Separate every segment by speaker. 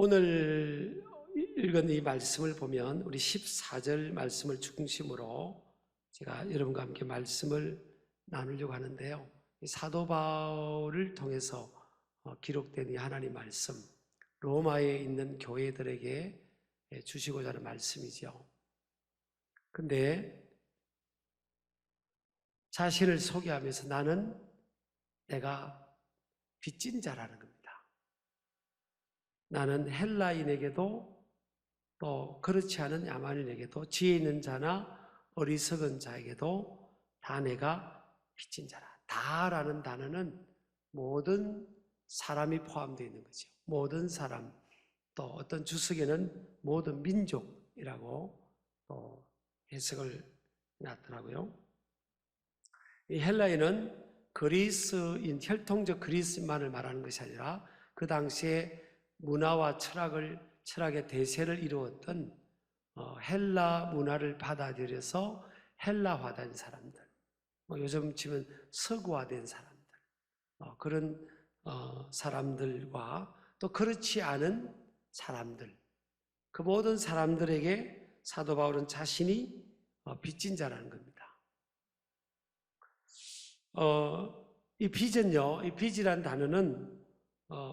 Speaker 1: 오늘 읽은 이 말씀을 보면 우리 14절 말씀을 중심으로 제가 여러분과 함께 말씀을 나누려고 하는데요. 사도 바울을 통해서 기록된 이 하나님 말씀, 로마에 있는 교회들에게 주시고자 하는 말씀이죠. 근데 자신을 소개하면서 나는 내가 빚진 자라는 겁니다. 나는 헬라인에게도 또 그렇지 않은 야만인에게도 지혜 있는 자나 어리석은 자에게도 다 내가 빚진 자라. 다라는 단어는 모든 사람이 포함되어 있는 거죠. 모든 사람, 또 어떤 주석에는 모든 민족이라고 또 해석을 해놨더라고요. 이 헬라인은 그리스인, 혈통적 그리스인만을 말하는 것이 아니라 그 당시에 문화와 철학의 대세를 이루었던 헬라 문화를 받아들여서 헬라화된 사람들, 요즘 치면 서구화된 사람들, 그런 사람들과 또 그렇지 않은 사람들, 그 모든 사람들에게 사도 바울은 자신이 빚진 자라는 겁니다. 이 빚은요, 이 빚이라는 단어는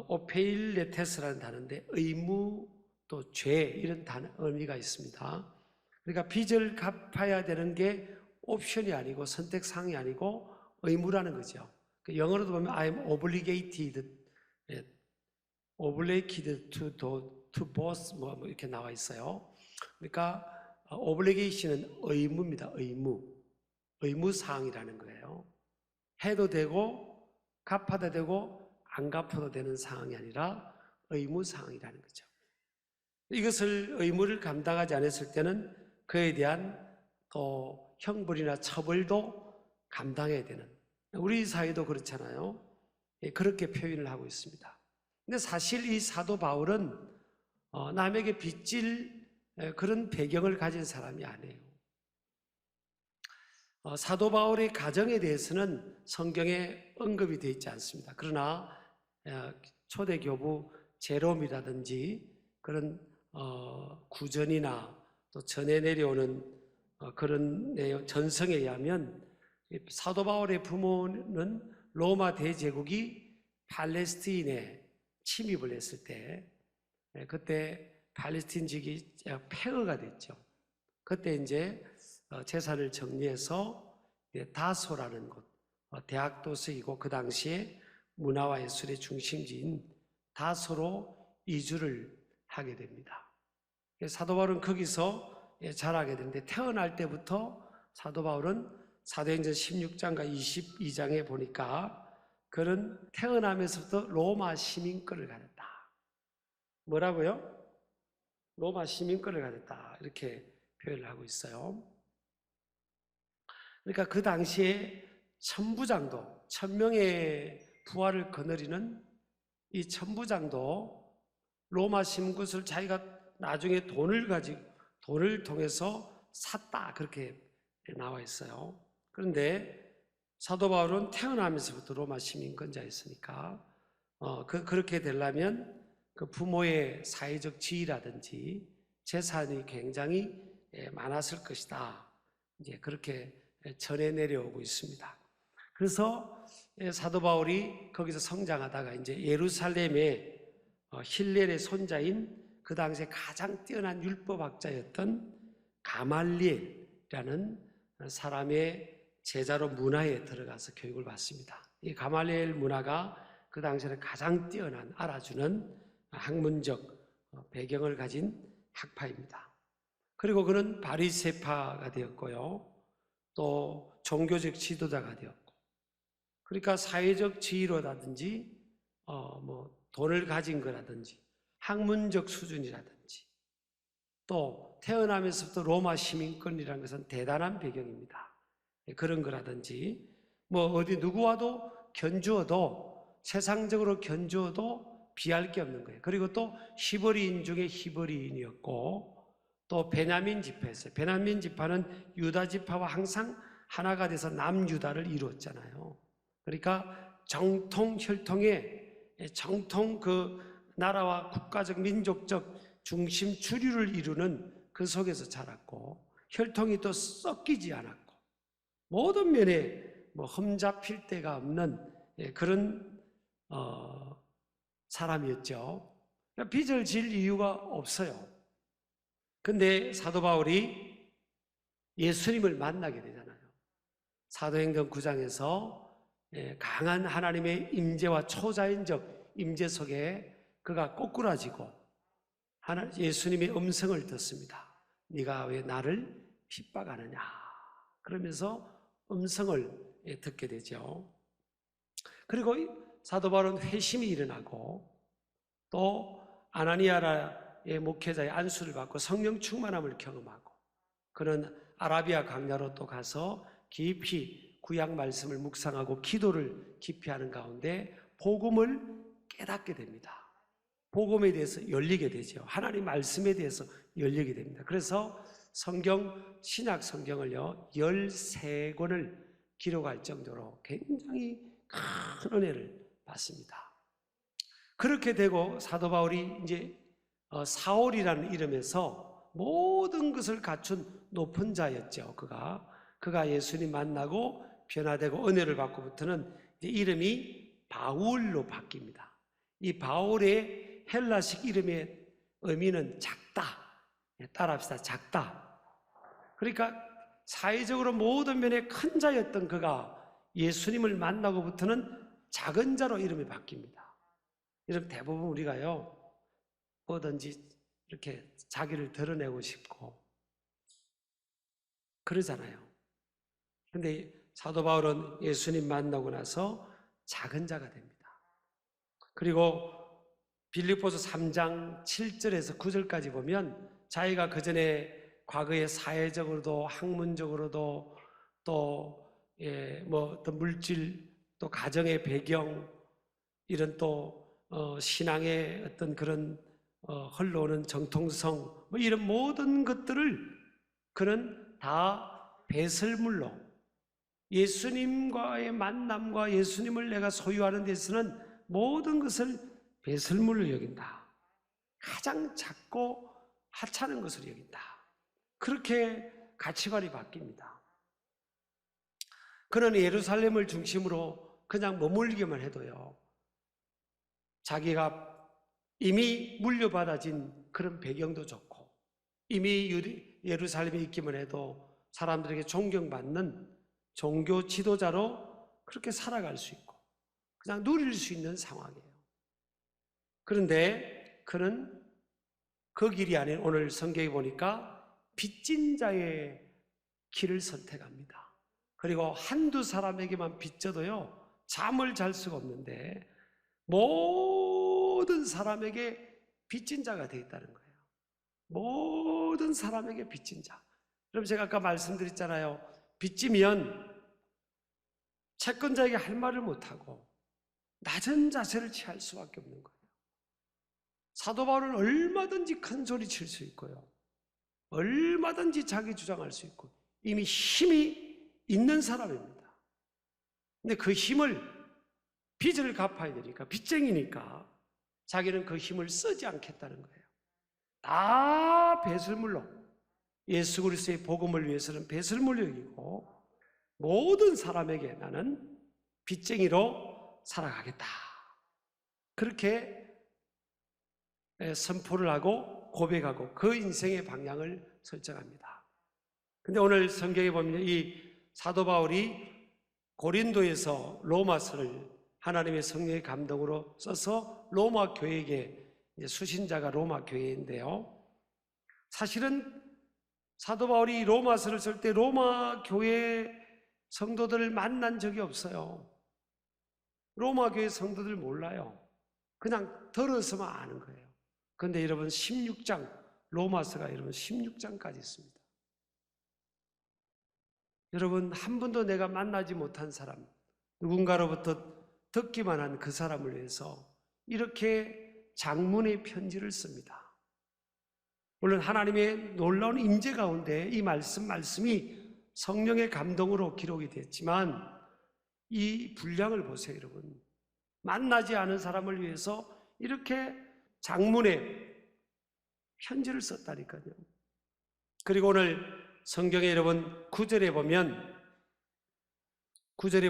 Speaker 1: 오페일레테스라는 단어인데 의무 또 죄 이런 의미가 있습니다. 그러니까 빚을 갚아야 되는 게 옵션이 아니고 선택사항이 아니고 의무라는 거죠. 영어로도 보면 I'm obligated to both 뭐 이렇게 나와 있어요. 그러니까 obligation은 의무입니다. 의무사항이라는 거예요. 해도 되고 갚아도 되고 안 갚아도 되는 상황이 아니라 의무사항이라는 거죠. 이것을 의무를 감당하지 않았을 때는 그에 대한 또 형벌이나 처벌도 감당해야 되는, 우리 사회도 그렇잖아요. 그렇게 표현을 하고 있습니다. 근데 사실 이 사도 바울은 남에게 빚질 그런 배경을 가진 사람이 아니에요. 사도 바울의 가정에 대해서는 성경에 언급이 되어 있지 않습니다. 그러나 초대 교부 제롬이라든지 그런 구전이나 또 전해 내려오는 그런 내용, 전성에 의하면 사도 바울의 부모는 로마 대제국이 팔레스타인에 침입을 했을 때, 그때 팔레스타인 지역이 폐허가 됐죠. 그때 이제 재산을 정리해서 다소라는 곳, 대학 도시이고 그 당시에 문화와 예술의 중심지인 다소로 이주를 하게 됩니다. 사도 바울은 거기서 자라게 되는데, 태어날 때부터 사도 바울은 사도행전 16장과 22장에 보니까 그는 태어나면서부터 로마 시민권을 가졌다. 뭐라고요? 로마 시민권을 가졌다. 이렇게 표현을 하고 있어요. 그러니까 그 당시에 천부장도, 1000명의 부하를 거느리는 이 천부장도 로마 시민권을 자기가 나중에 돈을 통해서 샀다, 그렇게 나와 있어요. 그런데 사도 바울은 태어나면서부터 로마 시민권자였으니까 그렇게 되려면 그 부모의 사회적 지위라든지 재산이 굉장히 많았을 것이다. 이제 그렇게 전해 내려오고 있습니다. 그래서 사도 바울이 거기서 성장하다가 이제 예루살렘의 힐렐의 손자인 그 당시에 가장 뛰어난 율법학자였던 가말리엘이라는 사람의 제자로 문화에 들어가서 교육을 받습니다. 이 가말리엘 문화가 그 당시에 가장 뛰어난, 알아주는 학문적 배경을 가진 학파입니다. 그리고 그는 바리새파가 되었고요, 또 종교적 지도자가 되었고, 그러니까 사회적 지위로라든지 돈을 가진 거라든지 학문적 수준이라든지 또 태어나면서부터 로마 시민권이라는 것은 대단한 배경입니다. 그런 거라든지 어디 누구와도 견주어도, 세상적으로 견주어도 비할 게 없는 거예요. 그리고 또 히브리인 중에 히브리인이었고, 또 베냐민 지파였어요. 베냐민 지파는 유다 지파와 항상 하나가 돼서 남유다를 이루었잖아요. 그러니까 정통 혈통의 정통 그 나라와 국가적 민족적 중심 주류를 이루는 그 속에서 자랐고 혈통이 또 섞이지 않았고 모든 면에 흠잡힐 데가 없는 그런 사람이었죠. 빚을 질 이유가 없어요. 근데 사도 바울이 예수님을 만나게 되잖아요. 사도행전 9장에서 강한 하나님의 임재와 초자연적 임재 속에 그가 꼬꾸라지고 예수님의 음성을 듣습니다. 네가 왜 나를 핍박하느냐 그러면서 음성을 듣게 되죠. 그리고 사도 바울은 회심이 일어나고 또 아나니아의 목회자의 안수를 받고 성령 충만함을 경험하고 그는 아라비아 광야로 또 가서 깊이 구약 말씀을 묵상하고 기도를 깊이 하는 가운데 복음을 깨닫게 됩니다. 복음에 대해서 열리게 되죠. 하나님 말씀에 대해서 열리게 됩니다. 그래서 신약 성경을요 13권을 기록할 정도로 굉장히 큰 은혜를 받습니다. 그렇게 되고 사도 바울이 이제 사울이라는 이름에서 모든 것을 갖춘 높은 자였죠. 그가 예수님 만나고 변화되고 은혜를 받고부터는 이제 이름이 바울로 바뀝니다. 이 바울의 헬라식 이름의 의미는 작다. 따라합시다. 작다. 그러니까 사회적으로 모든 면에 큰 자였던 그가 예수님을 만나고부터는 작은 자로 이름이 바뀝니다. 여러분 대부분 우리가요 뭐든지 이렇게 자기를 드러내고 싶고 그러잖아요. 근데 사도 바울은 예수님 만나고 나서 작은 자가 됩니다. 그리고 빌립보서 3장 7절에서 9절까지 보면 자기가 그전에 과거에 사회적으로도 학문적으로도 또 어떤 물질 또 가정의 배경 이런 또 신앙의 어떤 그런 흘러오는 정통성 이런 모든 것들을 그는 다 배설물로 예수님과의 만남과 예수님을 내가 소유하는 데서는 모든 것을 배설물로 여긴다. 가장 작고 하찮은 것으로 여긴다. 그렇게 가치관이 바뀝니다. 그는 예루살렘을 중심으로 그냥 머물기만 해도요 자기가 이미 물려받아진 그런 배경도 좋고 이미 예루살렘에 있기만 해도 사람들에게 존경받는 종교 지도자로 그렇게 살아갈 수 있고 그냥 누릴 수 있는 상황이에요. 그런데 그는 그 길이 아닌 오늘 성경에 보니까 빚진 자의 길을 선택합니다. 그리고 한두 사람에게만 빚져도요 잠을 잘 수가 없는데 모든 사람에게 빚진 자가 되어 있다는 거예요. 모든 사람에게 빚진 자. 여러분 제가 아까 말씀드렸잖아요. 빚지면 채권자에게 할 말을 못하고 낮은 자세를 취할 수밖에 없는 거예요. 사도 바울은 얼마든지 큰 소리 칠 수 있고요. 얼마든지 자기 주장할 수 있고 이미 힘이 있는 사람입니다. 근데 그 힘을 빚을 갚아야 되니까 빚쟁이니까 자기는 그 힘을 쓰지 않겠다는 거예요. 다 배설물로 예수 그리스도의 복음을 위해서는 배설물로 여기고 모든 사람에게 나는 빚쟁이로 살아가겠다. 그렇게 선포를 하고 고백하고 그 인생의 방향을 설정합니다. 근데 오늘 성경에 보면 이 사도 바울이 고린도에서 로마서를 하나님의 성령의 감동으로 써서 로마 교회에게 수신자가 로마 교회인데요. 사실은 사도 바울이 로마서를 쓸 때 로마 교회 성도들을 만난 적이 없어요. 로마 교회 성도들 몰라요. 그냥 들어서만 아는 거예요. 그런데 여러분 16장 로마서가 여러분 16장까지 있습니다. 여러분 한 번도 내가 만나지 못한 사람 누군가로부터 듣기만 한 그 사람을 위해서 이렇게 장문의 편지를 씁니다. 물론 하나님의 놀라운 임재 가운데 이 말씀이 성령의 감동으로 기록이 됐지만 이 분량을 보세요, 여러분. 만나지 않은 사람을 위해서 이렇게 장문에 편지를 썼다니까요. 그리고 오늘 성경에 여러분 9절에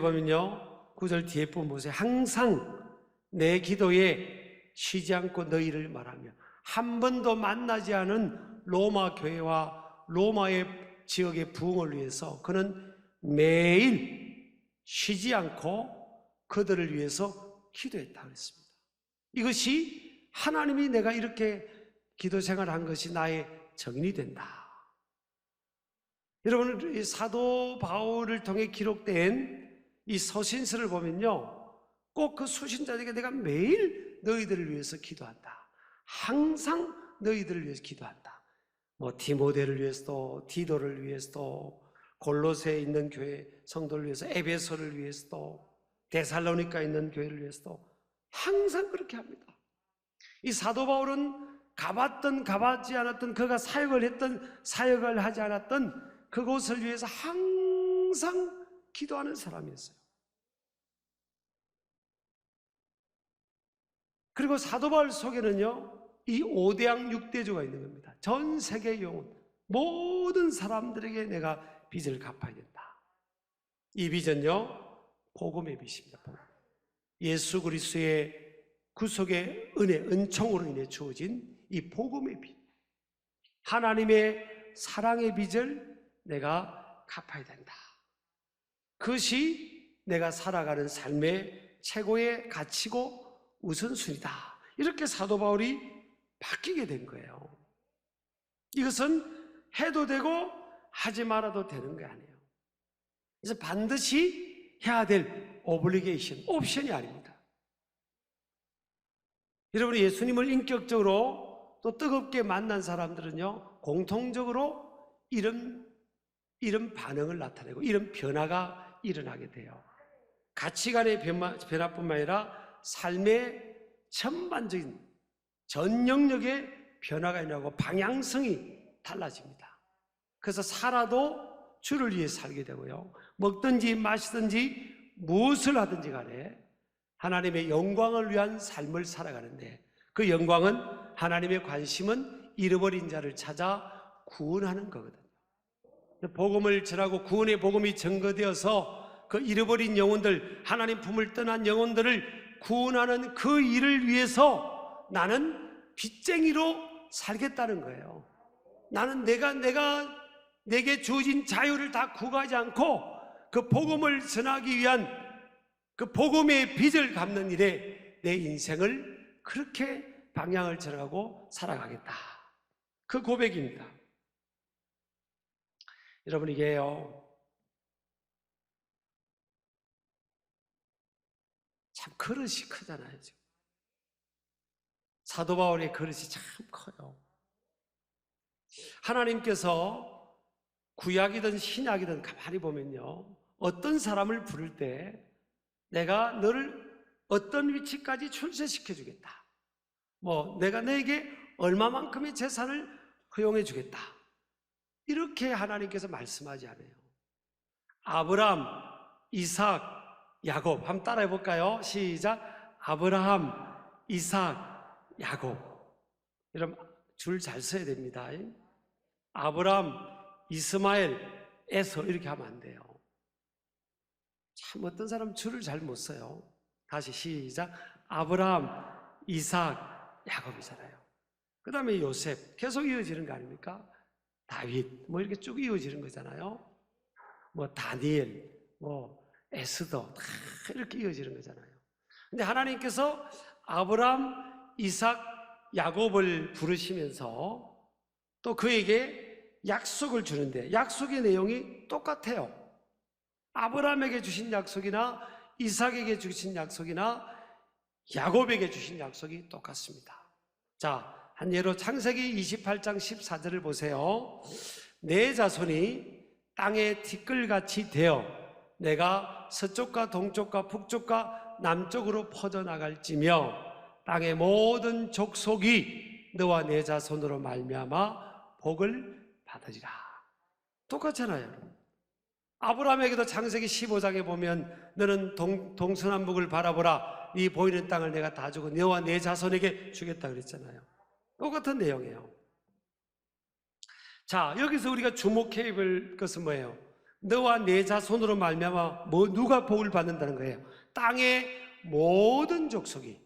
Speaker 1: 보면요, 9절 뒤에 부분 보세요. 항상 내 기도에 쉬지 않고 너희를 말하며, 한 번도 만나지 않은 로마 교회와 로마의 지역의 부흥을 위해서 그는 매일 쉬지 않고 그들을 위해서 기도했다고 했습니다. 이것이 하나님이 내가 이렇게 기도 생활한 것이 나의 정인이 된다. 여러분, 이 사도 바울을 통해 기록된 이 서신서를 보면요, 꼭 그 수신자에게 내가 매일 너희들을 위해서 기도한다, 항상 너희들을 위해서 기도한다, 뭐 디모데를 위해서도, 디도를 위해서도, 골로새에 있는 교회 성도를 위해서, 에베소를 위해서도, 데살로니가에 있는 교회를 위해서도 항상 그렇게 합니다. 이 사도 바울은 가봤던 가봤지 않았던, 그가 사역을 했던 사역을 하지 않았던 그곳을 위해서 항상 기도하는 사람이었어요. 그리고 사도 바울 속에는요, 이 5대양 6대주가 있는 겁니다. 전 세계 영혼, 모든 사람들에게 내가 빚을 갚아야 된다. 이 빚은요, 복음의 빚입니다. 복음. 예수 그리스도의 구속의 은혜, 은총으로 인해 주어진 이 복음의 빚, 하나님의 사랑의 빚을 내가 갚아야 된다. 그것이 내가 살아가는 삶의 최고의 가치고 우선순위다. 이렇게 사도 바울이 바뀌게 된 거예요. 이것은 해도 되고 하지 말아도 되는 게 아니에요. 그래서 반드시 해야 될 오블리게이션, 옵션이 아닙니다. 여러분이 예수님을 인격적으로 또 뜨겁게 만난 사람들은요, 공통적으로 이런 반응을 나타내고 이런 변화가 일어나게 돼요. 가치관의 변화뿐만 아니라 삶의 전반적인 전 영역의 변화가 일어나고 방향성이 달라집니다. 그래서 살아도 주를 위해 살게 되고요, 먹든지 마시든지 무엇을 하든지 간에 하나님의 영광을 위한 삶을 살아가는데, 그 영광은, 하나님의 관심은 잃어버린 자를 찾아 구원하는 거거든요. 복음을 전하고 구원의 복음이 전거되어서 그 잃어버린 영혼들, 하나님 품을 떠난 영혼들을 구원하는 그 일을 위해서 나는 빚쟁이로 살겠다는 거예요. 나는 내게 주어진 자유를 다 구가하지 않고 그 복음을 전하기 위한 그 복음의 빚을 갚는 일에 내 인생을 그렇게 방향을 정하고 살아가겠다. 그 고백입니다. 여러분, 이게요, 참 그릇이 크잖아요. 사도 바울의 그릇이 참 커요. 하나님께서 구약이든 신약이든 가만히 보면요, 어떤 사람을 부를 때 내가 너를 어떤 위치까지 출세시켜 주겠다, 뭐 내가 너에게 얼마만큼의 재산을 허용해 주겠다, 이렇게 하나님께서 말씀하지 않아요. 아브라함, 이삭, 야곱, 한번 따라해 볼까요? 시작. 아브라함, 이삭, 야곱. 여러분, 줄 잘 써야 됩니다. 아브라함, 이스마엘, 에서, 이렇게 하면 안 돼요. 참 어떤 사람 줄을 잘 못 써요. 다시 시작. 아브라함, 이삭, 야곱이잖아요. 그 다음에 요셉, 계속 이어지는 거 아닙니까? 다윗, 뭐 이렇게 쭉 이어지는 거잖아요. 뭐 다니엘, 뭐 에스더, 다 이렇게 이어지는 거잖아요. 근데 하나님께서 아브라함, 이삭, 야곱을 부르시면서 또 그에게 약속을 주는데, 약속의 내용이 똑같아요. 아브라함에게 주신 약속이나 이삭에게 주신 약속이나 야곱에게 주신 약속이 똑같습니다. 자, 한 예로 창세기 28장 14절을 보세요. 내 자손이 땅의 티끌같이 되어 내가 서쪽과 동쪽과 북쪽과 남쪽으로 퍼져나갈지며 땅의 모든 족속이 너와 내 자손으로 말미암아 복을 받으리라. 똑같잖아요. 아브라함에게도 창세기 15장에 보면 너는 동서남북을 바라보라, 내가 네 보이는 땅을 내가 다 주고 너와 내 자손에게 주겠다 그랬잖아요. 똑같은 내용이에요. 자, 여기서 우리가 주목해야 할 것은 뭐예요? 너와 내 자손으로 말미암아 누가 복을 받는다는 거예요? 땅의 모든 족속이,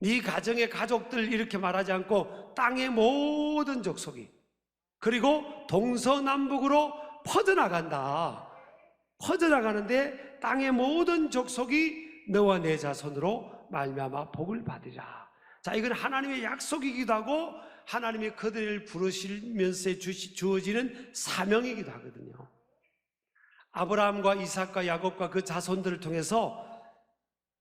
Speaker 1: 네 가정의 가족들 이렇게 말하지 않고 땅의 모든 족속이, 그리고 동서남북으로 퍼져나간다. 퍼져나가는데 땅의 모든 족속이 너와 내 자손으로 말미암아 복을 받으리라. 자, 이건 하나님의 약속이기도 하고 하나님이 그들을 부르시면서 주어지는 사명이기도 하거든요. 아브라함과 이삭과 야곱과 그 자손들을 통해서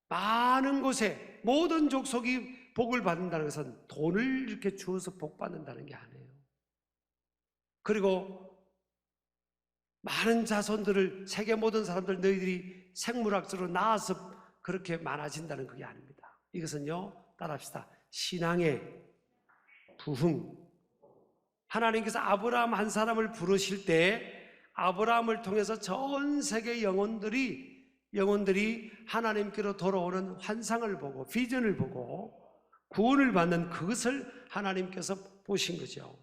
Speaker 1: 많은 곳에 모든 족속이 복을 받는다는 것은 돈을 이렇게 주어서 복 받는다는 게 아니에요. 그리고 많은 자손들을, 세계 모든 사람들 너희들이 생물학적으로 낳아서 그렇게 많아진다는 그게 아닙니다. 이것은요, 따라합시다. 신앙의 부흥. 하나님께서 아브라함 한 사람을 부르실 때 아브라함을 통해서 전 세계 영혼들이 하나님께로 돌아오는 환상을 보고 비전을 보고 구원을 받는 그것을 하나님께서 보신 거죠.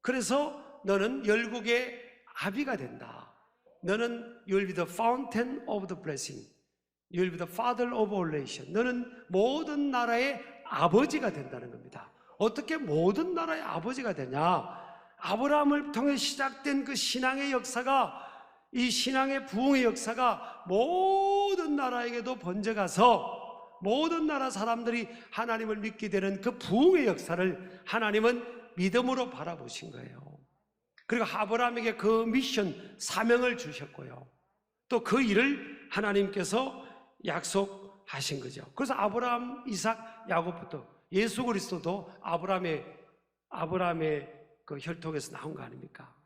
Speaker 1: 그래서 너는 열국의 아비가 된다. 너는 you'll be the fountain of the blessing. You'll be the father of all nations. 너는 모든 나라의 아버지가 된다는 겁니다. 어떻게 모든 나라의 아버지가 되냐? 아브라함을 통해 시작된 그 신앙의 역사가, 이 신앙의 부흥의 역사가 모든 나라에게도 번져가서 모든 나라 사람들이 하나님을 믿게 되는 그 부흥의 역사를 하나님은 믿음으로 바라보신 거예요. 그리고 아브라함에게 그 미션, 사명을 주셨고요. 또 그 일을 하나님께서 약속하신 거죠. 그래서 아브라함, 이삭, 야곱부터 예수 그리스도도 아브라함의 그 혈통에서 나온 거 아닙니까?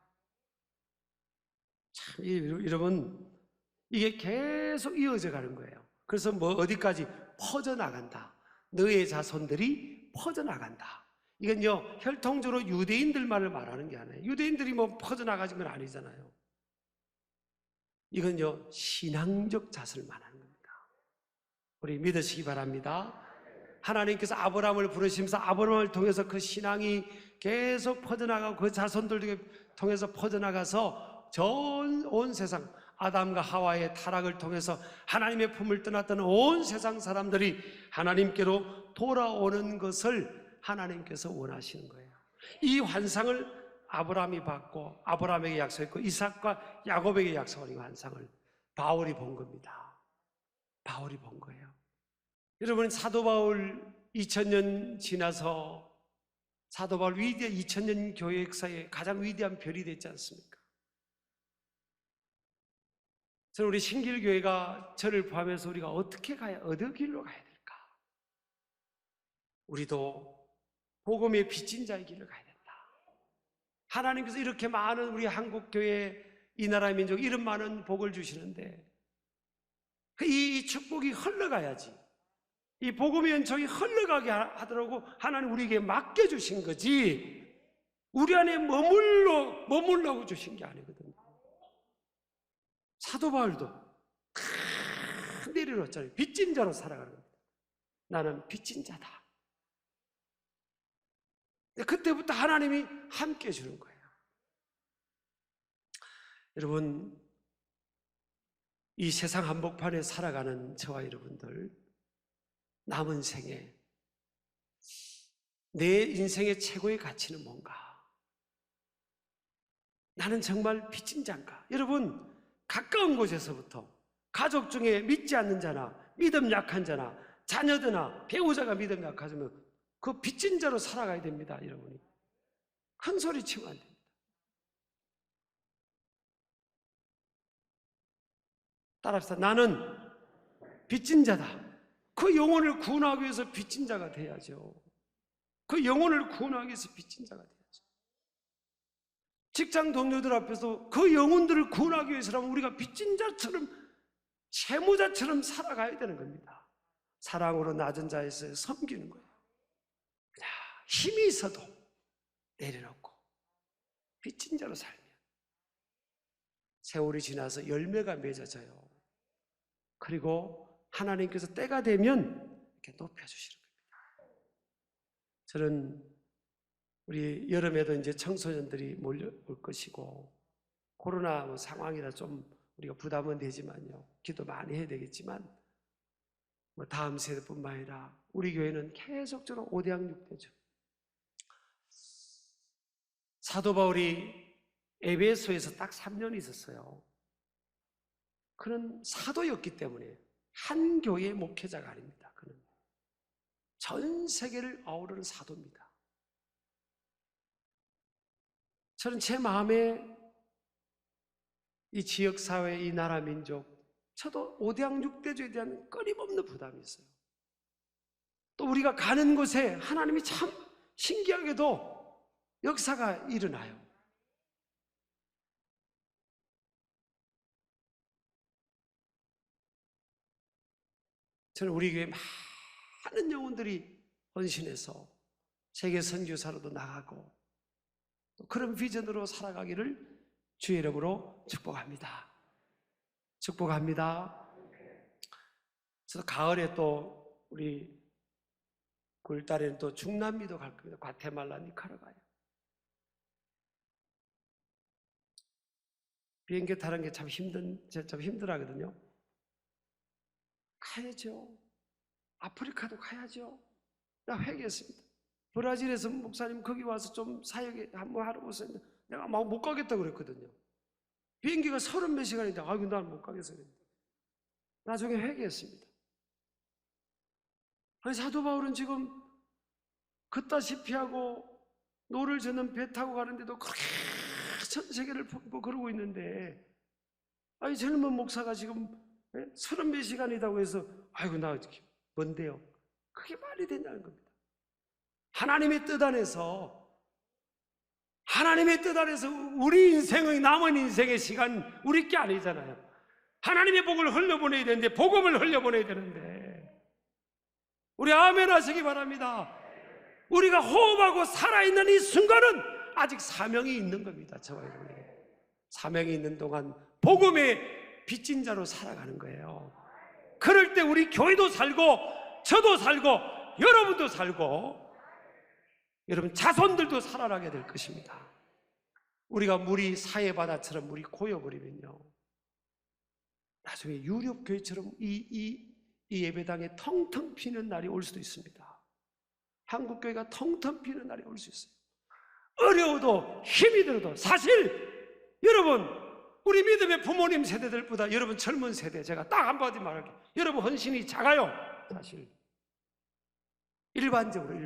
Speaker 1: 참, 여러분, 이게 계속 이어져 가는 거예요. 그래서 뭐 어디까지 퍼져나간다. 너의 자손들이 퍼져나간다. 이건요, 혈통적으로 유대인들만을 말하는 게 아니에요. 유대인들이 뭐 퍼져나가진 건 아니잖아요. 이건요, 신앙적 자세를 말하는 겁니다. 우리 믿으시기 바랍니다. 하나님께서 아브라함을 부르시면서 아브라함을 통해서 그 신앙이 계속 퍼져나가고 그 자손들을 통해서 퍼져나가서 전 온 세상, 아담과 하와의 타락을 통해서 하나님의 품을 떠났던 온 세상 사람들이 하나님께로 돌아오는 것을 하나님께서 원하시는 거예요. 이 환상을 아브라함이 받고 아브라함에게 약속했고 이삭과 야곱에게 약속한 이 환상을 바울이 본 겁니다. 바울이 본 거예요. 여러분, 사도 바울 2000년 지나서 사도 바울 위대한 2000년 교회 역사의 가장 위대한 별이 됐지 않습니까? 저는 우리 신길교회가 저를 포함해서 우리가 어떻게 가야, 어느 길로 가야 될까? 우리도 복음의 빚진 자의 길을 가야 된다. 하나님께서 이렇게 많은 우리 한국교회, 이 나라의 민족 이런 많은 복을 주시는데 이 축복이 흘러가야지. 이 복음의 연총이 흘러가게 하더라고 하나님 우리에게 맡겨주신 거지 우리 안에 머물라고 주신 게 아니거든요. 사도 바울도 다 내려놓았잖아요. 빚진 자로 살아가는 겁니다. 나는 빚진 자다. 그때부터 하나님이 함께 해주는 거예요. 여러분, 이 세상 한복판에 살아가는 저와 여러분들, 남은 생에 내 인생의 최고의 가치는 뭔가? 나는 정말 빚진 자인가? 여러분, 가까운 곳에서부터 가족 중에 믿지 않는 자나 믿음 약한 자나 자녀들나 배우자가 믿음 약하면 그 빚진 자로 살아가야 됩니다. 여러분이 큰 소리 치면 안 됩니다. 따라합시다. 나는 빚진 자다. 그 영혼을 구원하기 위해서 빚진 자가 돼야죠. 그 영혼을 구원하기 위해서 빚진 자가 돼야죠. 직장 동료들 앞에서 그 영혼들을 구원하기 위해서라면 우리가 빚진 자처럼, 채무자처럼 살아가야 되는 겁니다. 사랑으로 낮은 자에서 섬기는 거예요. 힘이 있어도 내려놓고 빚진 자로 살면 세월이 지나서 열매가 맺어져요. 그리고 하나님께서 때가 되면 이렇게 높여주시는 겁니다. 저는 우리 여름에도 이제 청소년들이 몰려올 것이고 코로나 상황이라 좀 우리가 부담은 되지만요, 기도 많이 해야 되겠지만 다음 세대뿐만 아니라 우리 교회는 계속적으로 5대양육대죠. 사도 바울이 에베소에서 딱 3년 있었어요. 그는 사도였기 때문에 한 교회의 목회자가 아닙니다. 그는 전 세계를 아우르는 사도입니다. 저는 제 마음에 이 지역사회, 이 나라 민족, 저도 5대양육대주에 대한 끊임없는 부담이 있어요. 또 우리가 가는 곳에 하나님이 참 신기하게도 역사가 일어나요. 저는 우리 교회 많은 영혼들이 헌신해서 세계 선교사로도 나가고 또 그런 비전으로 살아가기를 주의 이름으로 축복합니다. 축복합니다. 저도 가을에 또 우리 9월달에는 또 중남미도 갈 겁니다. 과테말라, 니카라과요. 비행기 타는 게 참 힘들하거든요. 가야죠. 아프리카도 가야죠. 나 회개했습니다. 브라질에서 목사님 거기 와서 좀 사역에 한번 하러 오세요. 내가 막 못 가겠다고 그랬거든요. 비행기가 30몇 시간인데 아이고 난 못 가겠어요. 나중에 회개했습니다. 아니 사도 바울은 지금 걷다시피 하고 노를 저는 배 타고 가는데도 그렇게 전 세계를 그러고 있는데, 아니 젊은 목사가 지금 30몇 시간이라고 해서 아이고 나 뭔데요? 그게 말이 된다는 겁니다. 하나님의 뜻 안에서 우리 인생의 남은 인생의 시간 우리 게 아니잖아요. 하나님의 복을 흘려보내야 되는데, 복음을 흘려보내야 되는데, 우리 아멘 하시기 바랍니다. 우리가 호흡하고 살아있는 이 순간은 아직 사명이 있는 겁니다. 저와 여러분이 사명이 있는 동안 복음의 빚진 자로 살아가는 거예요. 그럴 때 우리 교회도 살고 저도 살고 여러분도 살고 여러분 자손들도 살아나게 될 것입니다. 우리가 물이 사해바다처럼 물이 고여버리면요, 나중에 유럽교회처럼 이 예배당에 텅텅 비는 날이 올 수도 있습니다. 한국교회가 텅텅 비는 날이 올 수 있어요. 어려워도 힘이 들어도. 사실 여러분, 우리 믿음의 부모님 세대들보다 여러분 젊은 세대, 제가 딱 한마디 말할게요. 여러분 헌신이 작아요. 사실 일반적으로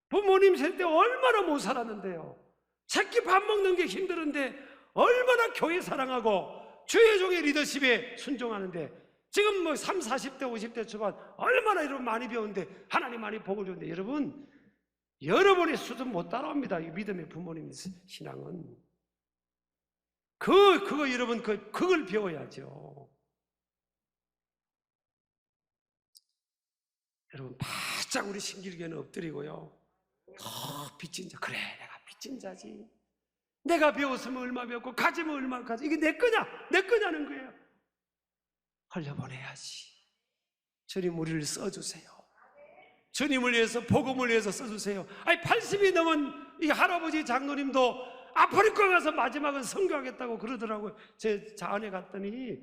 Speaker 1: 부모님 세대 때 얼마나 못 살았는데요. 새끼 밥 먹는 게 힘들은데 얼마나 교회 사랑하고 주의 종의 리더십에 순종하는데, 지금 뭐 30, 40대, 50대 초반 얼마나 여러분 많이 배우는데 하나님 많이 복을 주는데, 여러분의 수준 못 따라옵니다. 이 믿음의 부모님 신앙은. 그거 여러분 그걸 배워야죠. 여러분 바짝 우리 신길교회는 엎드리고요, 빚진 자, 그래 내가 빚진 자지, 내가 배웠으면 얼마 배웠고 가지면 얼마 가지, 이게 내 거냐는 거예요. 흘려보내야지. 주님 우리를 써주세요. 주님을 위해서, 복음을 위해서 써주세요. 아니 80이 넘은 이 할아버지 장로님도 아프리카 가서 마지막은 선교하겠다고 그러더라고요. 제 자언에 갔더니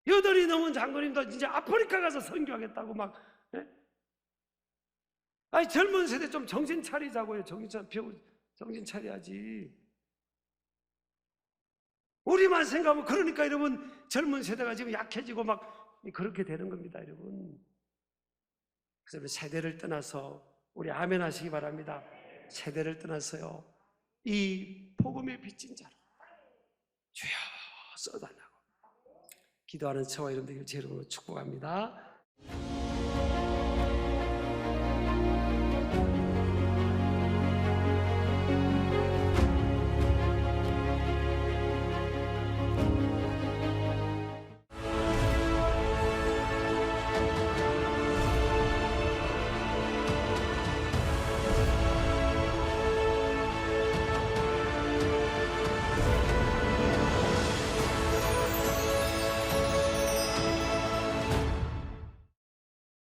Speaker 1: 8이 넘은 장로님도 진짜 아프리카 가서 선교하겠다고 막. 아니 젊은 세대 좀 정신 차리자고요. 정신 차려야지. 우리만 생각하면, 그러니까 여러분 젊은 세대가 지금 약해지고 막 그렇게 되는 겁니다, 여러분. 그래서 세대를 떠나서 우리 아멘 하시기 바랍니다. 세대를 떠나서요, 이 복음의 빚진 자로 주여 써달라고 기도하는 저와 여러분들 제 이름으로 축복합니다.